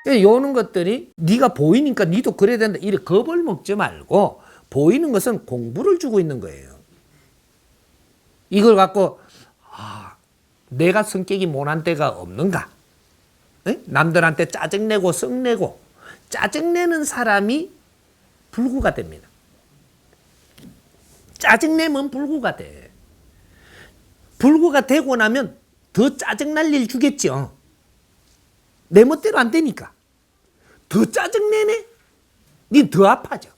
요런 것들이 네가 보이니까 니도 그래야 된다. 이렇게 겁을 먹지 말고 보이는 것은 공부를 주고 있는 거예요. 이걸 갖고 내가 성격이 모난 데가 없는가? 남들한테 짜증내고 성내고 짜증내는 사람이 불구가 됩니다. 짜증내면 불구가 돼. 불구가 되고 나면 더 짜증날 일 주겠죠. 내 멋대로 안 되니까. 더 짜증내네? 니 더 아파져.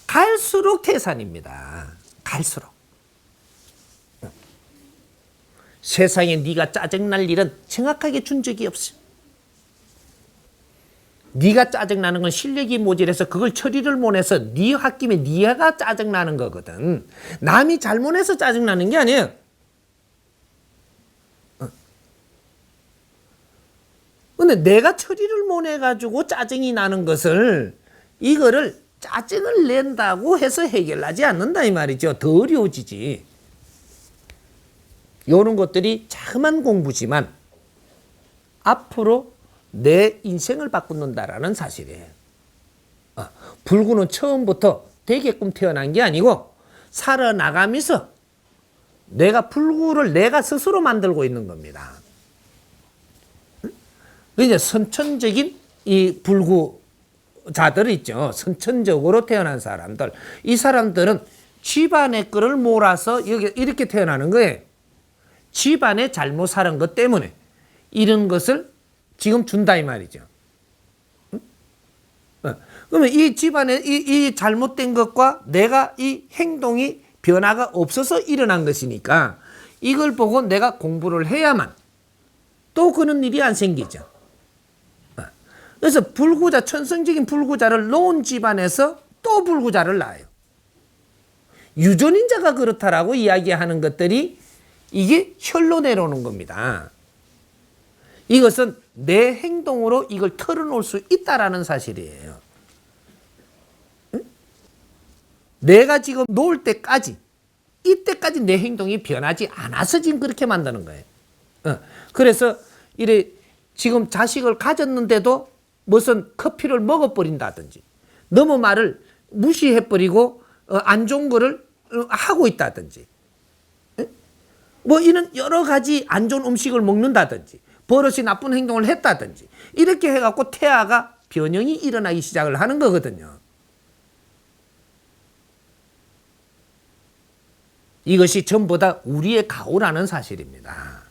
갈수록 태산입니다. 갈수록. 세상에 네가 짜증날 일은 정확하게 준 적이 없어. 네가 짜증나는 건 실력이 모자라서 그걸 처리를 못해서 네 홧김에 네가 짜증나는 거거든. 남이 잘못해서 짜증나는 게 아니에요. 근데 내가 처리를 못해가지고 짜증이 나는 것을 이거를 짜증을 낸다고 해서 해결하지 않는다 이 말이죠. 더 어려워지지. 이런 것들이 자그만 공부지만 앞으로 내 인생을 바꾼다라는 사실이에요. 불구는 처음부터 되게끔 태어난 게 아니고 살아나가면서 내가 불구를 내가 스스로 만들고 있는 겁니다. 이제 선천적인 이 불구자들 있죠. 선천적으로 태어난 사람들. 이 사람들은 집안의 거를 몰아서 이렇게 태어나는 거예요. 집안에 잘못 살은 것 때문에 이런 것을 지금 준다 이 말이죠. 그러면 이 집안에 이 잘못된 것과 내가 이 행동이 변화가 없어서 일어난 것이니까 이걸 보고 내가 공부를 해야만 또 그런 일이 안 생기죠. 그래서 불구자, 천성적인 불구자를 놓은 집안에서 또 불구자를 낳아요. 유전인자가 그렇다라고 이야기하는 것들이 이게 혈로 내려오는 겁니다. 이것은 내 행동으로 이걸 털어놓을 수 있다라는 사실이에요. 내가 지금 놓을 때까지, 이때까지 내 행동이 변하지 않아서 지금 그렇게 만드는 거예요. 그래서 이래 지금 자식을 가졌는데도 무슨 커피를 먹어버린다든지 너무 말을 무시해버리고 안 좋은 거를 하고 있다든지 뭐 이런 여러 가지 안 좋은 음식을 먹는다든지 버릇이 나쁜 행동을 했다든지 이렇게 해갖고 태아가 변형이 일어나기 시작을 하는 거거든요. 이것이 전부 다 우리의 가오라는 사실입니다.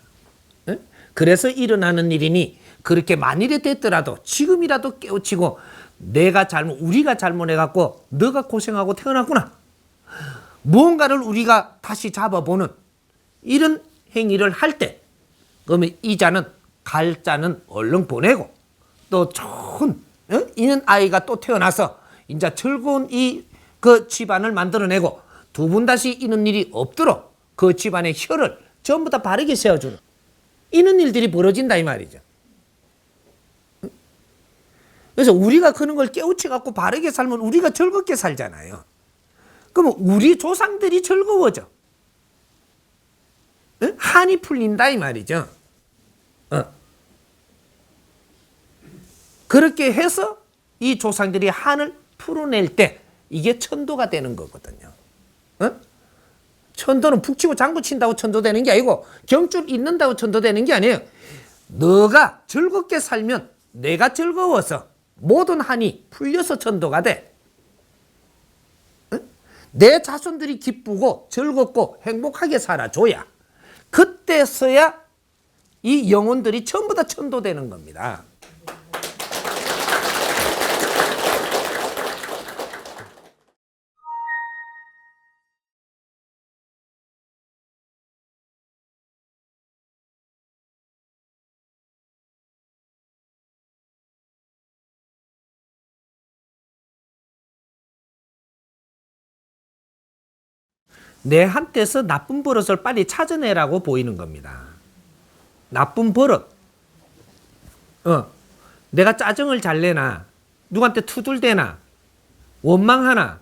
그래서 일어나는 일이니 그렇게 만일에 됐더라도 지금이라도 깨우치고 우리가 잘못해갖고 너가 고생하고 태어났구나. 무언가를 우리가 다시 잡아보는 이런 행위를 할 때 그러면 이 자는 갈 자는 얼른 보내고 또 좋은 이런 아이가 또 태어나서 이제 즐거운 그 집안을 만들어내고 두 번 다시 이런 일이 없도록 그 집안의 혀를 전부 다 바르게 세워주는 이런 일들이 벌어진다 이 말이죠. 그래서 우리가 그런 걸 깨우쳐 갖고 바르게 살면 우리가 즐겁게 살잖아요. 그러면 우리 조상들이 즐거워져. 한이 풀린다 이 말이죠. 그렇게 해서 이 조상들이 한을 풀어낼 때 이게 천도가 되는 거거든요. 천도는 푹 치고 장구 친다고 천도 되는 게 아니고 경줄 있는다고 천도 되는 게 아니에요. 너가 즐겁게 살면 내가 즐거워서 모든 한이 풀려서 천도가 돼. 내 자손들이 기쁘고 즐겁고 행복하게 살아줘야 그때서야 이 영혼들이 전부 다 천도되는 겁니다. 내 한테서 나쁜 버릇을 빨리 찾아내라고 보이는 겁니다. 나쁜 버릇. 내가 짜증을 잘 내나, 누구한테 투덜대나, 원망하나,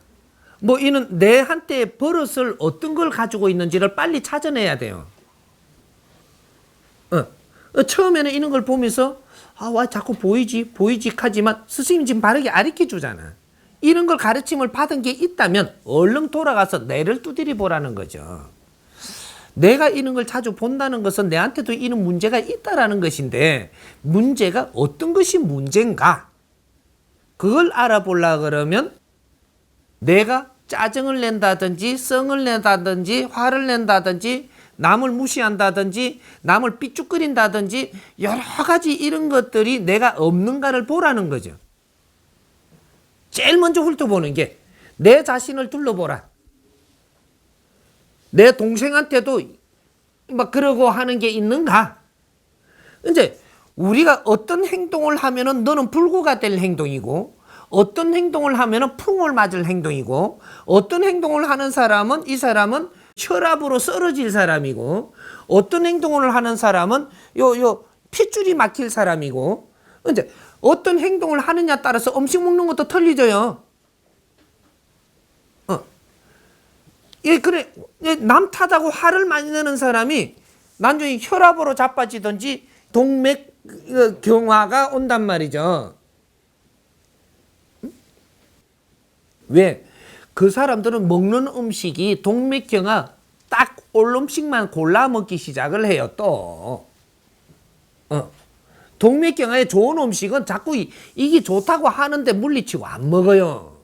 뭐 이는 내한테 버릇을 어떤 걸 가지고 있는지를 빨리 찾아내야 돼요. 처음에는 이런 걸 보면서 와 자꾸 보이지 하지만 스승님 지금 바르게 가르쳐 주잖아. 이런 걸 가르침을 받은 게 있다면 얼른 돌아가서 뇌를 두드려 보라는 거죠. 내가 이런 걸 자주 본다는 것은 내한테도 이런 문제가 있다라는 것인데 문제가 어떤 것이 문제인가? 그걸 알아보려고 그러면 내가 짜증을 낸다든지 성을 낸다든지 화를 낸다든지 남을 무시한다든지 남을 삐죽거린다든지 여러 가지 이런 것들이 내가 없는가를 보라는 거죠. 제일 먼저 훑어보는 게 내 자신을 둘러보라. 내 동생한테도 막 그러고 하는 게 있는가? 이제 우리가 어떤 행동을 하면은 너는 불구가 될 행동이고 어떤 행동을 하면은 풍을 맞을 행동이고 어떤 행동을 하는 사람은 이 사람은 혈압으로 쓰러질 사람이고 어떤 행동을 하는 사람은 요 핏줄이 막힐 사람이고 이제 어떤 행동을 하느냐 따라서 음식 먹는 것도 틀리져요. 예, 그래. 남 탓하고 화를 많이 내는 사람이 나중에 혈압으로 자빠지든지 동맥 경화가 온단 말이죠. 왜? 그 사람들은 먹는 음식이 동맥경화 딱 올 음식만 골라 먹기 시작을 해요, 또. 동맥경화에 좋은 음식은 자꾸 이게 좋다고 하는데 물리치고 안 먹어요.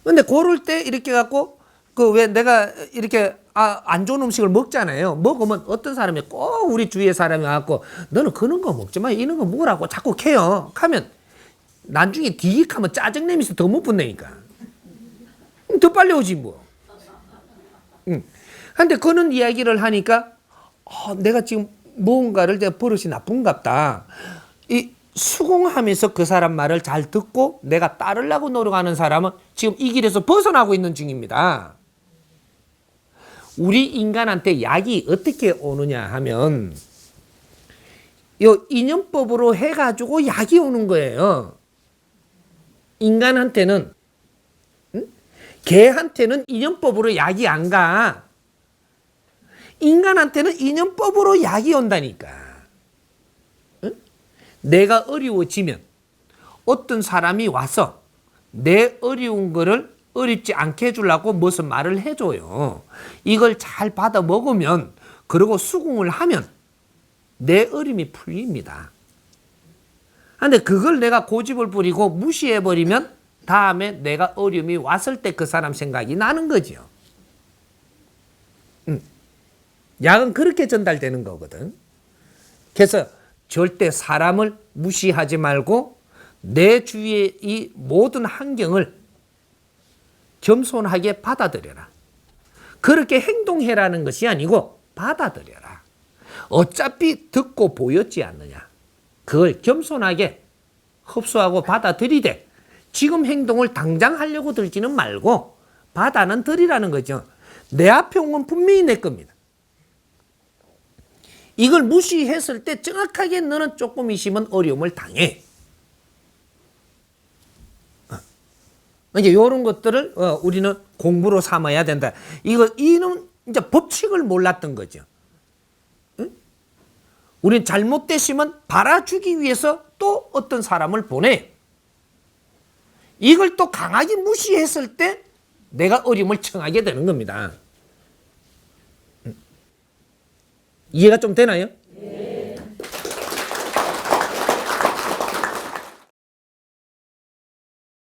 근데 고를 때 이렇게 갖고 왜 내가 이렇게 안 좋은 음식을 먹잖아요. 먹으면 어떤 사람이 꼭 우리 주위의 사람이 와갖고 너는 그런 거 먹지 마. 이런 거 먹으라고 자꾸 캐요. 하면 나중에 디익하면 짜증내면서 더 못 붙내니까. 더 빨리 오지 뭐. 근데 그런 이야기를 하니까 내가 지금 무언가를 내가 버릇이 나쁜갑다. 이 수긍하면서 그 사람 말을 잘 듣고 내가 따르려고 노력하는 사람은 지금 이 길에서 벗어나고 있는 중입니다. 우리 인간한테 약이 어떻게 오느냐 하면 요 인연법으로 해가지고 약이 오는 거예요. 인간한테는 개한테는 인연법으로 약이 안 가. 인간한테는 인연법으로 약이 온다니까. 내가 어려워지면 어떤 사람이 와서 내 어려운 거를 어렵지 않게 해주려고 무슨 말을 해줘요. 이걸 잘 받아 먹으면 그리고 수긍을 하면 내 어려움이 풀립니다. 근데 그걸 내가 고집을 부리고 무시해버리면 다음에 내가 어려움이 왔을 때 그 사람 생각이 나는 거죠. 약은 그렇게 전달되는 거거든. 그래서 절대 사람을 무시하지 말고 내 주위의 이 모든 환경을 겸손하게 받아들여라. 그렇게 행동해라는 것이 아니고 받아들여라. 어차피 듣고 보였지 않느냐. 그걸 겸손하게 흡수하고 받아들이되 지금 행동을 당장 하려고 들지는 말고 받아는 들이라는 거죠. 내 앞에 온 건 분명히 내 겁니다. 이걸 무시했을 때 정확하게 너는 조금 있으면 어려움을 당해. 이제 이런 것들을 우리는 공부로 삼아야 된다. 이는 이제 법칙을 몰랐던 거죠. 응? 우리는 잘못됐으면 바라주기 위해서 또 어떤 사람을 보내. 이걸 또 강하게 무시했을 때 내가 어려움을 청하게 되는 겁니다. 이해가 좀 되나요?